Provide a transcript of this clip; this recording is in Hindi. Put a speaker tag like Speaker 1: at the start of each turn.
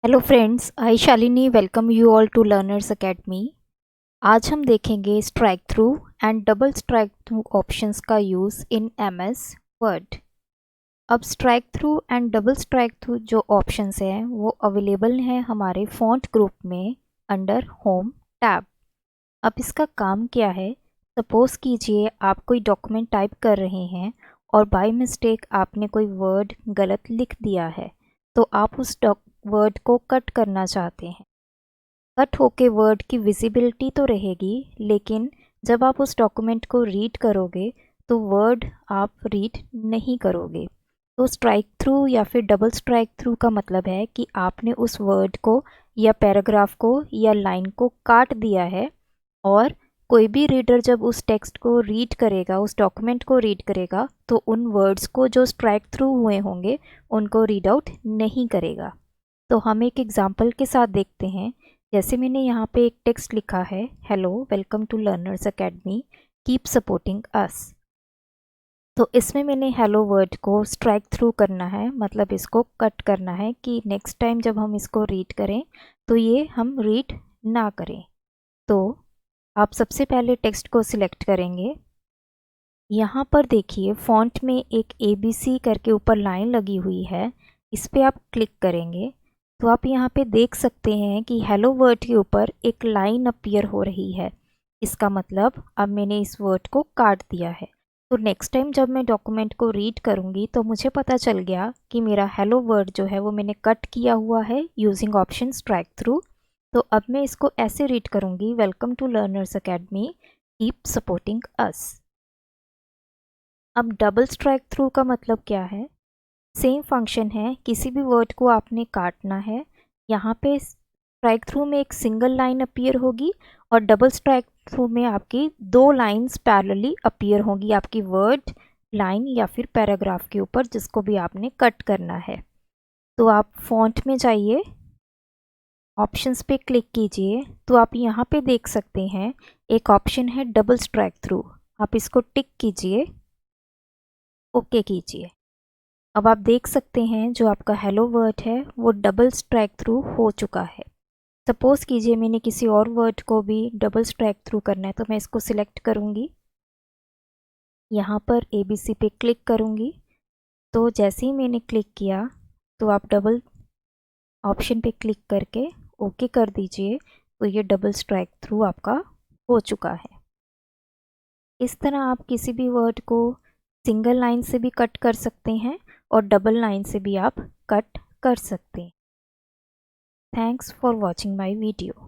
Speaker 1: Hello friends, I Shalini welcome you all to learners academy. आज हम देखेंगे strike through and double strike through options का यूज़ इन एमएस वर्ड। अब strike through and double strike through जो ऑप्शंस हैं वो अवेलेबल हैं हमारे फॉन्ट ग्रुप में अंडर होम टैब। अब इसका काम क्या है? सपोज़ कीजिए आप कोई डॉक्यूमेंट टाइप कर रहे हैं और बाय मिस्टेक आपने कोई वर्ड गलत लिख दिया है, तो आप उस वर्ड को कट करना चाहते हैं। कट होके वर्ड की विजिबिलिटी तो रहेगी, लेकिन जब आप उस डॉक्यूमेंट को रीड करोगे तो वर्ड आप रीड नहीं करोगे। तो स्ट्राइक थ्रू या फिर डबल स्ट्राइक थ्रू का मतलब है कि आपने उस वर्ड को या पैराग्राफ को या लाइन को काट दिया है, और कोई भी रीडर जब उस टेक्स्ट को रीड करेगा, उस डॉक्यूमेंट को रीड करेगा, तो उन वर्ड्स को जो स्ट्राइक थ्रू हुए होंगे उनको रीड आउट नहीं करेगा। तो हम एक एग्जाम्पल के साथ देखते हैं। जैसे मैंने यहाँ पे एक टेक्स्ट लिखा है, hello welcome to learners academy, keep supporting us. तो इसमें मैंने हेलो वर्ड को स्ट्राइक थ्रू करना है, मतलब इसको कट करना है कि नेक्स्ट टाइम जब हम इसको रीड करें तो ये हम रीड ना करें। तो आप सबसे पहले टेक्स्ट को सिलेक्ट करेंगे। यहाँ पर देखिए फॉन्ट में एक ABC करके ऊपर लाइन लगी हुई है, इस पर आप क्लिक करेंगे तो आप यहाँ पे देख सकते हैं कि हेलो वर्ड के ऊपर एक लाइन अपीयर हो रही है। इसका मतलब अब मैंने इस वर्ड को काट दिया है। तो नेक्स्ट टाइम जब मैं डॉक्यूमेंट को रीड करूँगी तो मुझे पता चल गया कि मेरा हेलो वर्ड जो है वो मैंने कट किया हुआ है यूजिंग ऑप्शन स्ट्राइक थ्रू। तो अब मैं इसको ऐसे रीड करूँगी, welcome to learners academy, keep supporting us. अब डबल स्ट्राइक थ्रू का मतलब क्या है? सेम फंक्शन है, किसी भी वर्ड को आपने काटना है। यहाँ पे स्ट्राइक थ्रू में एक सिंगल लाइन अपीयर होगी और डबल स्ट्राइक थ्रू में आपकी दो लाइंस पैरेलली अपीयर होंगी आपकी वर्ड लाइन या फिर पैराग्राफ के ऊपर, जिसको भी आपने कट करना है। तो आप फॉन्ट में जाइए, ऑप्शंस पे क्लिक कीजिए, तो आप यहाँ पे देख सकते हैं एक ऑप्शन है डबल स्ट्राइक थ्रू। आप इसको टिक कीजिए, ओके कीजिए। अब आप देख सकते हैं जो आपका हेलो वर्ड है वो डबल स्ट्राइक थ्रू हो चुका है। सपोज़ कीजिए मैंने किसी और वर्ड को भी डबल स्ट्राइक थ्रू करना है, तो मैं इसको सिलेक्ट करूँगी, यहाँ पर ABC पे क्लिक करूँगी। तो जैसे ही मैंने क्लिक किया तो आप डबल ऑप्शन पे क्लिक करके ओके कर दीजिए, तो ये डबल स्ट्राइक थ्रू आपका हो चुका है। इस तरह आप किसी भी वर्ड को सिंगल लाइन से भी कट कर सकते हैं और डबल लाइन से भी आप कट कर सकते हैं। Thanks for watching my video.